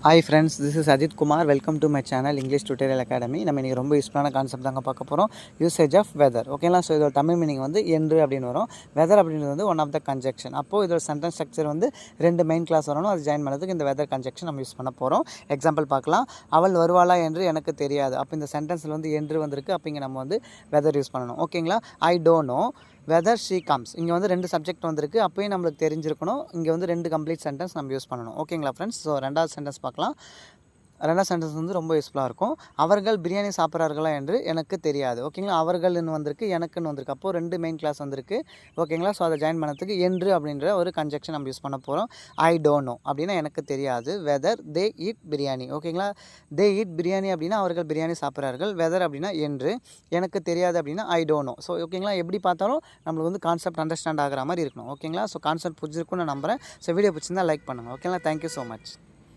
Hi friends, this is Ajit Kumar. Welcome to my channel English Tutorial Academy. நம்ம இன்னைக்கு ரொம்ப யூஸ்ஃபுல்லான concept தாங்க பார்க்க போகிறோம். Usage of weather. ஓகேங்களா? ஸோ இதோட தமிழ் மீனிங் வந்து என்று அப்படின்னு வரும். வெதர் அப்படின்றது வந்து ஒன் ஆஃப் த கன்ஜெக்ஷன். அப்போது இதோட சென்டென்ஸ் ஸ்ட்ரக்சர் வந்து ரெண்டு மெயின் கிளாஸ் வரணும். அது ஜாயின் பண்ணதுக்கு இந்த வெதர் கன்ஜெக்ஷன் நம்ம யூஸ் பண்ண போகிறோம். எக்ஸாம்பிள் பார்க்கலாம். அவள் வருவாளா என்று எனக்கு தெரியாது. அப்போ இந்த சென்டென்ஸில் வந்து என்று வந்திருக்கு. அப்போ இங்கே நம்ம வந்து வெதர் யூஸ் பண்ணணும். ஓகேங்களா? I don't know whether she comes. இங்கே வந்து ரெண்டு சப்ஜெக்ட் வந்திருக்கு. அப்போயும் நம்மளுக்கு தெரிஞ்சிருக்கணும். இங்கே வந்து ரெண்டு கம்ப்ளீட் சென்டென்ஸ் நம்ம யூஸ் பண்ணணும். ஓகேங்களா ஃப்ரெண்ட்ஸ்? ஸோ ரெண்டாவது சென்டென்ஸ் பார்க்கலாம். ரெண்டாவது சென்டென்ஸ் வந்து ரொம்ப யூஸ்ஃபுல்லாக இருக்கும். அவர்கள் பிரியாணி சாப்பிட்றார்களா என்று எனக்கு தெரியாது. ஓகேங்களா? அவர்கள்னு வந்திருக்கு, எனக்குன்னு வந்திருக்கு. அப்போது ரெண்டு மெயின் கிளாஸ் வந்திருக்கு. ஓகேங்களா? ஸோ அதை ஜாயின் பண்ணதுக்கு என்று அப்படின்ற ஒரு கன்ஜெக்ஷன் நம்ம யூஸ் பண்ண போகிறோம். ஐ டோன்ட் நோ அப்படின்னா எனக்கு தெரியாது. Whether they eat biryani. ஓகேங்களா? தே ஈட் பிரியாணி அப்படின்னா அவர்கள் பிரியாணி சாப்பிட்றார்கள். வெதர் அப்படின்னா என்று, எனக்கு தெரியாது அப்படின்னா ஐ டோன்ட் நோ. ஸோ ஓகேங்களா? எப்படி பார்த்தாலும் நம்மளுக்கு வந்து கான்செப்ட் அண்டர்ஸ்டாண்ட் ஆகிற மாதிரி இருக்கணும். ஓகேங்களா? ஸோ கான்செப்ட் புரிஞ்சிருக்குன்னு நான் நம்புகிறேன். ஸோ வீடியோ பிடிச்சிருந்தா லைக் பண்ணுங்கள். ஓகேங்களா? Thank you so much.